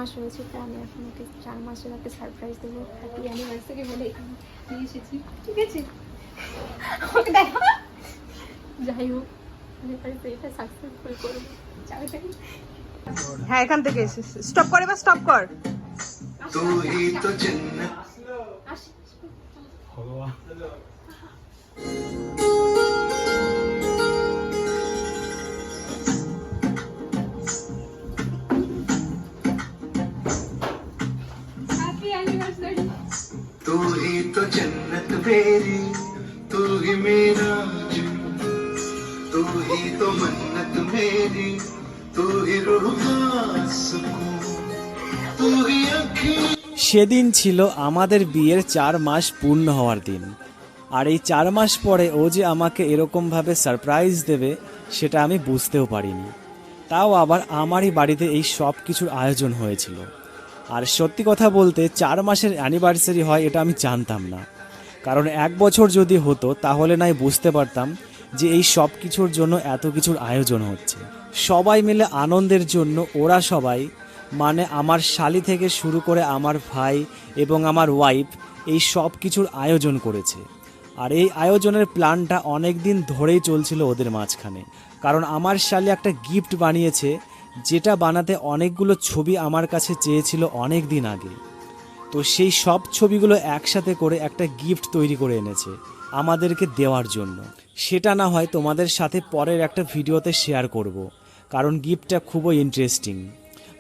মাস হয়েছে, তো আমি এখন ওকে 4 মাসের একটা সারপ্রাইজ দেবো, হ্যাপি অ্যানিভার্সারি বলে এখানে নিয়ে এসেছি। ঠিক আছে, ওকে দেখো। যাই হোক, এটা সাকসেসফুল করবো। হ্যাঁ, এখান থেকে স্টপ করে বা স্টপ কর। तू ही तो जन्नत तू ही तो जन्नत मेरी, तू ही मेरा जुनून, तू ही तो मन्नत मेरी, तू ही रूह का सुकून, तू ही अखी। সেদিন ছিল আমাদের বিয়ের 4 মাস পূর্ণ হওয়ার দিন। আর এই 4 মাস পরে ও যে আমাকে এরকমভাবে সারপ্রাইজ দেবে সেটা আমি বুঝতেও পারিনি। তাও আবার আমারই বাড়িতে এই সব কিছুর আয়োজন হয়েছিল। আর সত্যি কথা বলতে 4 মাসের অ্যানিভার্সারি হয় এটা আমি জানতাম না। কারণ 1 বছর যদি হতো তাহলে নাই বুঝতে পারতাম যে এই সব কিছুর জন্য এত কিছুর আয়োজন হচ্ছে। সবাই মিলে আনন্দের জন্য ওরা সবাই, মানে আমার শালি থেকে শুরু করে আমার ভাই এবং আমার ওয়াইফ, এই সব কিছুর আয়োজন করেছে। আর এই আয়োজনের প্ল্যানটা অনেক দিন ধরেই চলছিল ওদের মাঝখানে। কারণ আমার শালি একটা গিফট বানিয়েছে, যেটা বানাতে অনেকগুলো ছবি আমার কাছে চেয়েছিল অনেক দিন আগে। তো সেই সব ছবিগুলো একসাথে করে একটা গিফট তৈরি করে এনেছে আমাদেরকে দেওয়ার জন্য। সেটা না হয় তোমাদের সাথে পরের একটা ভিডিওতে শেয়ার করব, কারণ গিফটটা খুবই ইন্টারেস্টিং।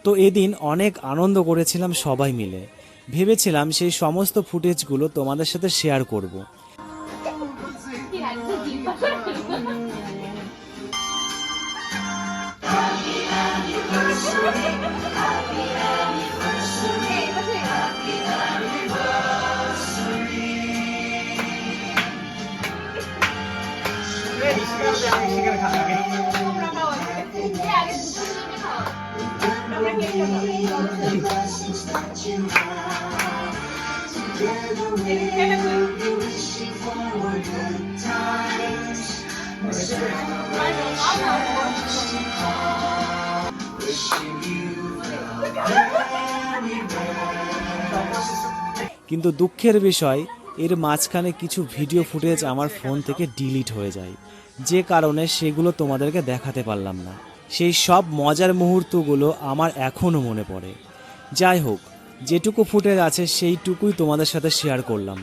তো এদিন অনেক আনন্দ করেছিলাম সবাই মিলে। ভেবেছিলাম সেই সমস্ত ফুটেজগুলো তোমাদের সাথে শেয়ার করব। কিন্তু দুঃখের বিষয়, এর মাঝখানে কিছু ভিডিও ফুটেজ আমার ফোন থেকে ডিলিট হয়ে যায়, যে কারণে সেগুলো তোমাদেরকে দেখাতে পারলাম না। সেই সব মজার মুহূর্তগুলো আমার এখনও মনে পড়ে। যাই হোক, যেটুকু ফুটেজ আছে সেইটুকুই তোমাদের সাথে শেয়ার করলাম।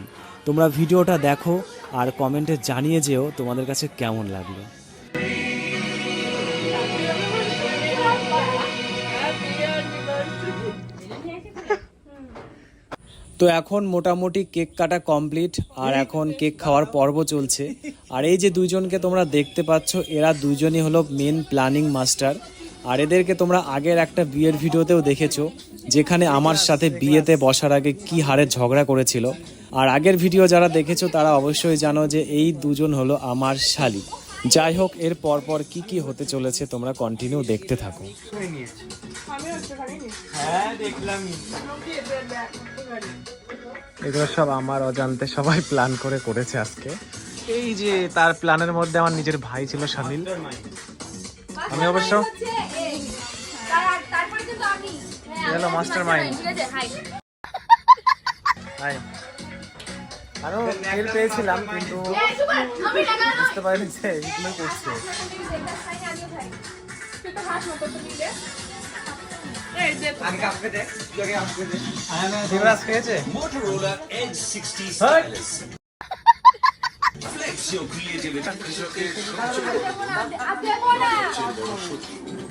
তোমরা ভিডিওটা দেখো আর কমেন্টে জানিয়ে যেও তোমাদের কাছে কেমন লাগলো। তো এখন মোটামুটি কেক কাটা কমপ্লিট, আর এখন কেক খাওয়ার পর্ব চলছে। আর এই যে দুইজনকে তোমরা দেখতে পাচ্ছ, এরা দুইজনই হলো মেন প্ল্যানিং মাস্টার। আর এদেরকে তোমরা আগের একটা বিয়ের ভিডিওতেও দেখেছো, যেখানে আমার সাথে বিয়েতে বসার আগে কি হারে ঝগড়া করেছিল। আর আগের ভিডিও যারা দেখেছো তারা অবশ্যই জানো যে এই দুজন হলো আমার শালি। যাই হোক, এর পরপর কি কি হতে চলেছে তোমরা কন্টিনিউ দেখতে থাকো। এগুলো সব আমার অজান্তে সবাই প্ল্যান করে করেছে আজকে। এই যে তার প্ল্যানের মধ্যে আমার নিজের ভাই ছিল শামিল। আমি অবশ্য মাস্টার মাইন্ড। আরো ফেল পেয়েছিলাম, কিন্তু বুঝতে পারিনি যে এইগুলো করছে। দেবরাজ খেয়েছে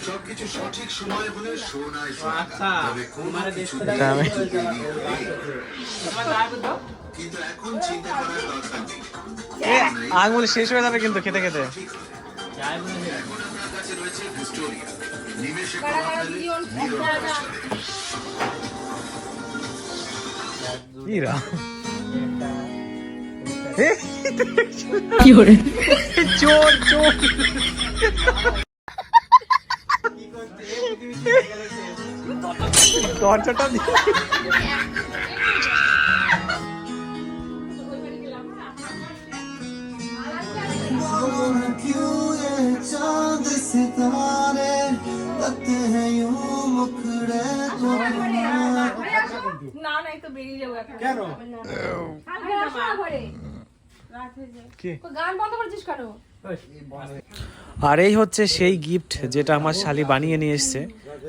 সবকিছু সঠিক সময় হলে শোনায় কিন্তু এখন চিন্তা করার দরকার নেই। আঙুল শেষ হয়ে যাবে কিন্তু খেতে খেতে। এখন আপনার কাছে রয়েছে ভিক্টোরিয়া, নিমেষে প্রভাব ফেলে ইরা চোর চোর দরজাটা चांद सितारे लगते हैं यूं मुखड़े না না একটু বেরিয়ে যাবো এখন। কেন? আরে আসো না ঘরে। গান বন্ধ করছিস কেন? আর এই হচ্ছে সেই গিফট যেটা আমার শালি বানিয়ে নিয়ে এসছে।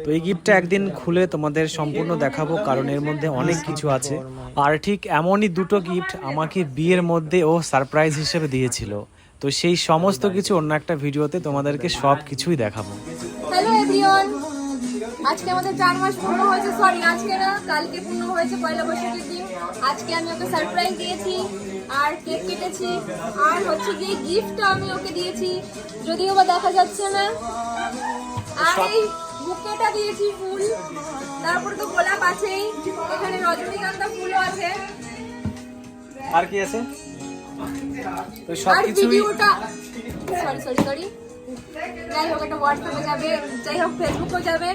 তো এই গিফটটা একদিন খুলে তোমাদের সম্পূর্ণ দেখাবো, কারণ এর মধ্যে অনেক কিছু আছে। আর ঠিক এমনই দুটো গিফট আমাকে বিয়ের মধ্যে ও সারপ্রাইজ হিসেবে দিয়েছিল। তো সেই সমস্ত কিছু অন্য একটা ভিডিওতে তোমাদেরকে সব কিছুই দেখাবো। হ্যালো এভরিওয়ান, আজকে আমাদের 4 মাস পূর্ণ হয়েছে। সরি আজকে না, কালকে পূর্ণ হয়েছে পয়লা বৈশাখের দিন। আজকে আমি ওকে সারপ্রাইজ দিয়েছি আর কেক কেটেছি, আর হচ্ছে গিয়ে গিফটটা আমি ওকে দিয়েছি, যদিও বা দেখা যাচ্ছে না। আর এই বুকেটা দিয়েছি ফুল, তারপরে তো গোলাপ আছেই, এখানে রজনীগন্ধা ফুলও আছে। আর কি আছে? তো আর সবকিছুই ভিডিওটা সরি যাই হোক, একটা হোয়াটসঅ্যাপে যাবে, যাই হোক ফেসবুকেও যাবে,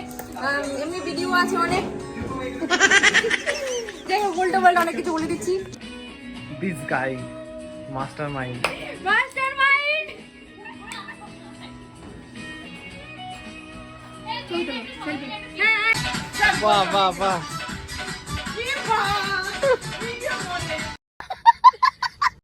এমনি ভিডিও আছে অনেক। যাই হোক উল্টো পাল্টা অনেক কিছু বলে দিচ্ছি। This guy mastermind. মাস্টারমাইন্ড বাহ বাহ বাহ।